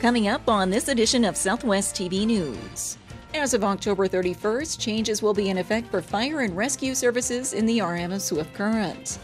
Coming up on this edition of Southwest TV News. As of October 31st, changes will be in effect for fire and rescue services in the RM of Swift Current.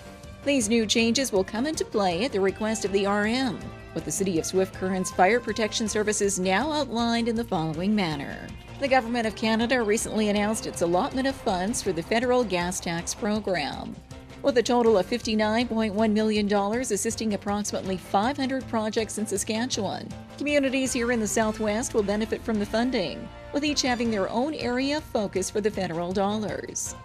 These new changes will come into play at the request of the RM, with the City of Swift Current's fire protection services now outlined in the following manner. The Government of Canada recently announced its allotment of funds for the federal gas tax program, with a total of $59.1 million assisting approximately 500 projects in Saskatchewan. Communities here in the Southwest will benefit from the funding, with each having their own area of focus for the federal dollars.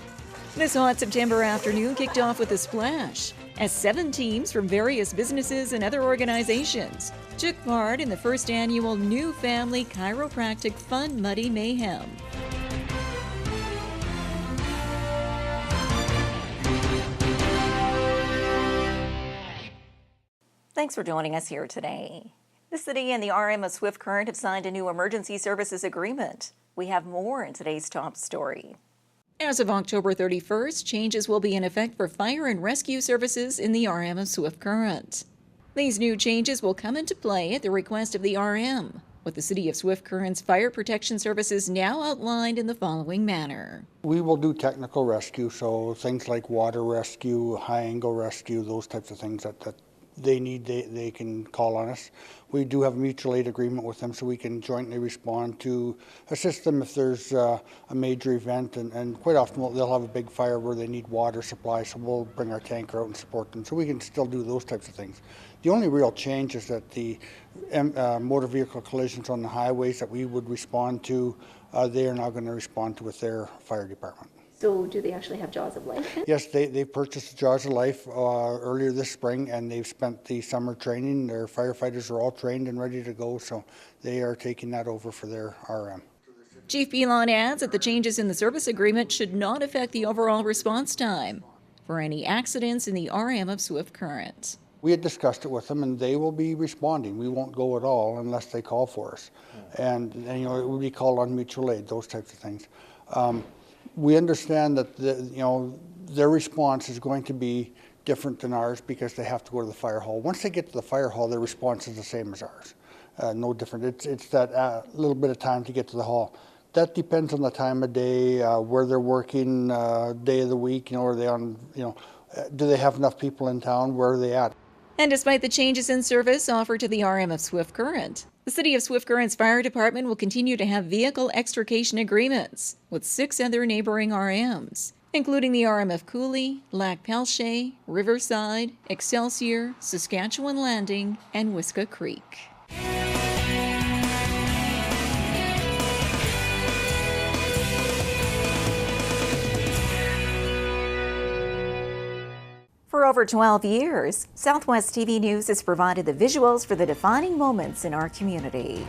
This hot September afternoon kicked off with a splash, as 7 teams from various businesses and other organizations took part in the first annual New Family Chiropractic Fun Muddy Mayhem. Thanks for joining us here today. The City and the RM of Swift Current have signed a new emergency services agreement. We have more in today's top story. As of October 31st, changes will be in effect for fire and rescue services in the RM of Swift Current. These new changes will come into play at the request of the RM, with the City of Swift Current's fire protection services now outlined in the following manner. We will do technical rescue, so things like water rescue, high-angle rescue, those types of things that they need, they can call on us. We do have a mutual aid agreement with them, so we can jointly respond to assist them if there's a major event, and quite often they'll have a big fire where they need water supply, so we'll bring our tanker out and support them, so we can still do those types of things. The only real change is that the motor vehicle collisions on the highways that we would respond to, they are now going to respond to with their fire department. So do they actually have Jaws of Life? Yes, they purchased the Jaws of Life earlier this spring, and they've spent the summer training. Their firefighters are all trained and ready to go, so they are taking that over for their RM. Chief Belon adds that the changes in the service agreement should not affect the overall response time for any accidents in the RM of Swift Current. We had discussed it with them, and they will be responding. We won't go at all unless they call for us. And you know, it will be called on mutual aid, those types of things. We understand that their response is going to be different than ours because they have to go to the fire hall. Once they get to the fire hall, their response is the same as ours. No different. It's that little bit of time to get to the hall. That depends on the time of day, where they're working, day of the week. Are they on? Do they have enough people in town? Where are they at? And despite the changes in service offered to the RM of Swift Current, the City of Swift Current's fire department will continue to have vehicle extrication agreements with 6 other neighboring RMs, including the RM of Cooley, Lac Pelche, Riverside, Excelsior, Saskatchewan Landing, and Wiska Creek. For over 12 years, Southwest TV News has provided the visuals for the defining moments in our community.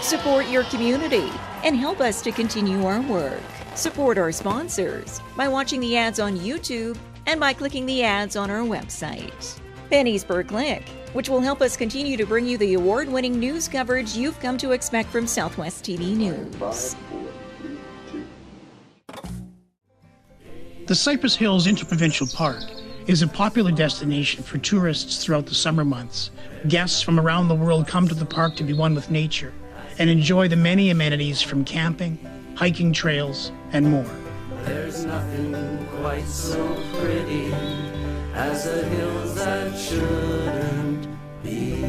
Support your community and help us to continue our work. Support our sponsors by watching the ads on YouTube and by clicking the ads on our website. Pennies per click, which will help us continue to bring you the award-winning news coverage you've come to expect from Southwest TV News. The Cypress Hills Interprovincial Park is a popular destination for tourists throughout the summer months. Guests from around the world come to the park to be one with nature and enjoy the many amenities from camping, hiking trails, and more. There's nothing quite so pretty as the hills that shouldn't be.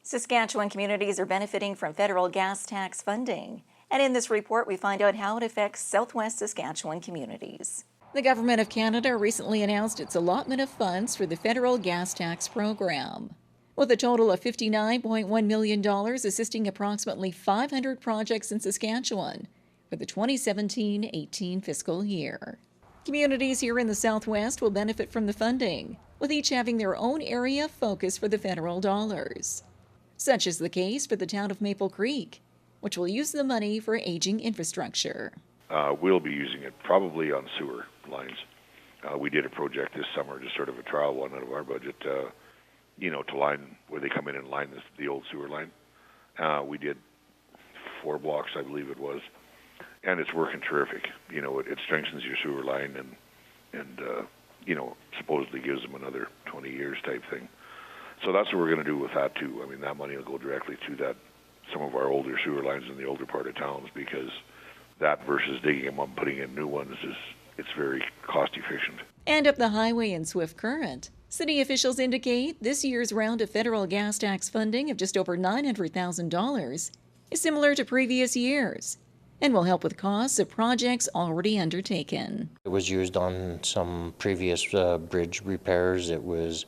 Saskatchewan communities are benefiting from federal gas tax funding. And in this report, we find out how it affects Southwest Saskatchewan communities. The Government of Canada recently announced its allotment of funds for the federal gas tax program, with a total of $59.1 million assisting approximately 500 projects in Saskatchewan for the 2017-18 fiscal year. Communities here in the Southwest will benefit from the funding, with each having their own area of focus for the federal dollars. Such is the case for the town of Maple Creek, which will use the money for aging infrastructure. We'll be using it probably on sewer lines. We did a project this summer, just sort of a trial one out of our budget, to line where they come in and line the old sewer line. We did 4 blocks, I believe it was, and it's working terrific. It strengthens your sewer line and supposedly gives them another 20 years type thing. So that's what we're going to do with that too. I mean, that money will go directly to some of our older sewer lines in the older part of towns, because that versus digging them up and putting in new ones it's very cost efficient. And up the highway in Swift Current, city officials indicate this year's round of federal gas tax funding of just over $900,000 is similar to previous years and will help with costs of projects already undertaken. It was used on some previous bridge repairs. It was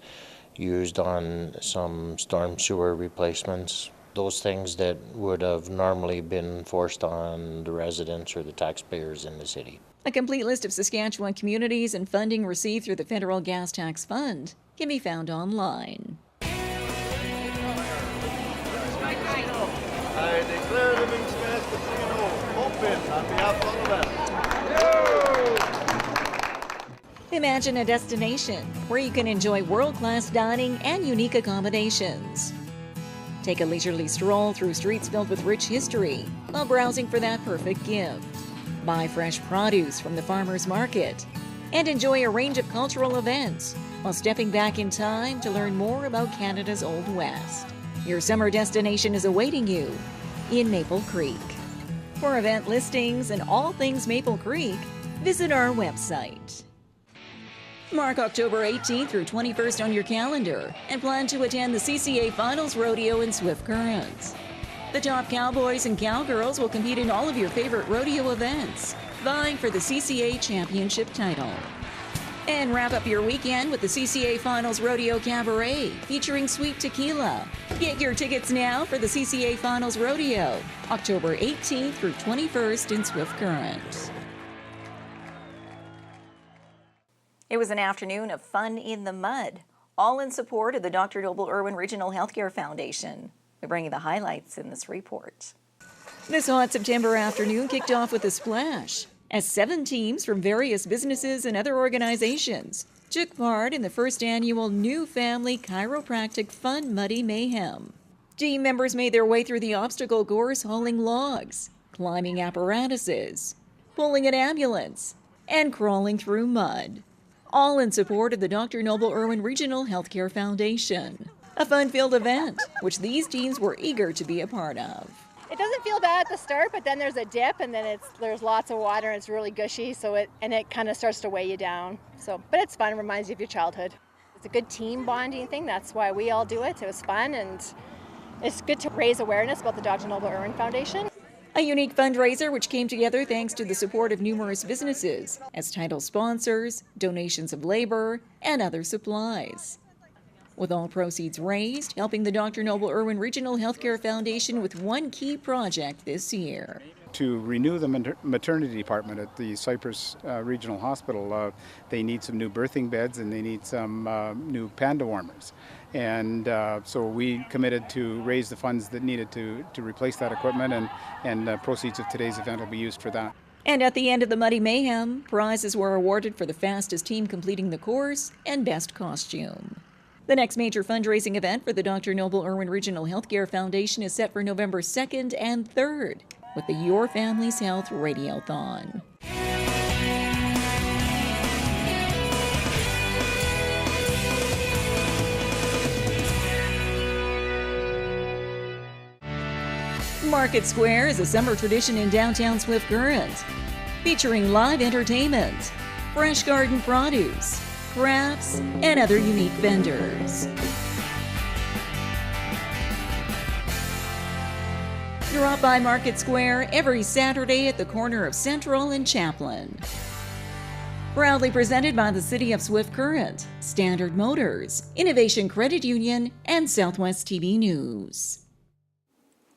used on some storm sewer replacements. Those things that would have normally been forced on the residents or the taxpayers in the city. A complete list of Saskatchewan communities and funding received through the Federal Gas Tax Fund can be found online. I declare the meeting open on behalf of the left. Imagine a destination where you can enjoy world-class dining and unique accommodations. Take a leisurely stroll through streets filled with rich history while browsing for that perfect gift. Buy fresh produce from the farmers market and enjoy a range of cultural events while stepping back in time to learn more about Canada's Old West. Your summer destination is awaiting you in Maple Creek. For event listings and all things Maple Creek, visit our website. Mark October 18th through 21st on your calendar and plan to attend the CCA Finals Rodeo in Swift Current. The top cowboys and cowgirls will compete in all of your favorite rodeo events, vying for the CCA Championship title. And wrap up your weekend with the CCA Finals Rodeo Cabaret featuring sweet tequila. Get your tickets now for the CCA Finals Rodeo, October 18th through 21st in Swift Current. It was an afternoon of fun in the mud, all in support of the Dr. Noble Irwin Regional Healthcare Foundation. We bring you the highlights in this report. This hot September afternoon kicked off with a splash, as 7 teams from various businesses and other organizations took part in the first annual New Family Chiropractic Fun Muddy Mayhem. Team members made their way through the obstacle course hauling logs, climbing apparatuses, pulling an ambulance, and crawling through mud, all in support of the Dr. Noble Irwin Regional Healthcare Foundation. A fun-filled event, which these teams were eager to be a part of. It doesn't feel bad at the start, but then there's a dip, and then there's lots of water, and it's really gushy, so it kind of starts to weigh you down. But it's fun, reminds you of your childhood. It's a good team bonding thing, that's why we all do it. It was fun, and it's good to raise awareness about the Dr. Noble Irwin Foundation. A unique fundraiser which came together thanks to the support of numerous businesses as title sponsors, donations of labor, and other supplies. With all proceeds raised, helping the Dr. Noble Irwin Regional Healthcare Foundation with one key project this year. To renew the maternity department at the Cypress Regional Hospital, they need some new birthing beds and they need some new panda warmers. And so we committed to raise the funds that needed to replace that equipment, and proceeds of today's event will be used for that. And at the end of the Muddy Mayhem, prizes were awarded for the fastest team completing the course and best costume. The next major fundraising event for the Dr. Noble Irwin Regional Healthcare Foundation is set for November 2nd and 3rd with the Your Family's Health Radiothon. Market Square is a summer tradition in downtown Swift Current, featuring live entertainment, fresh garden produce, crafts, and other unique vendors. Drop by Market Square every Saturday at the corner of Central and Chaplin. Proudly presented by the City of Swift Current, Standard Motors, Innovation Credit Union, and Southwest TV News.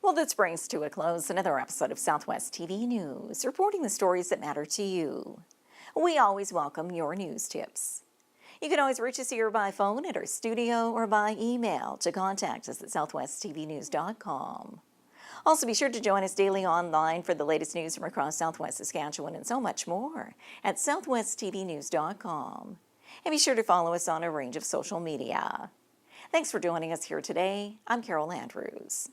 Well, this brings to a close another episode of Southwest TV News, reporting the stories that matter to you. We always welcome your news tips. You can always reach us here by phone at our studio or by email to contact us at southwesttvnews.com. Also, be sure to join us daily online for the latest news from across Southwest Saskatchewan and so much more at southwesttvnews.com. And be sure to follow us on a range of social media. Thanks for joining us here today. I'm Carol Andrews.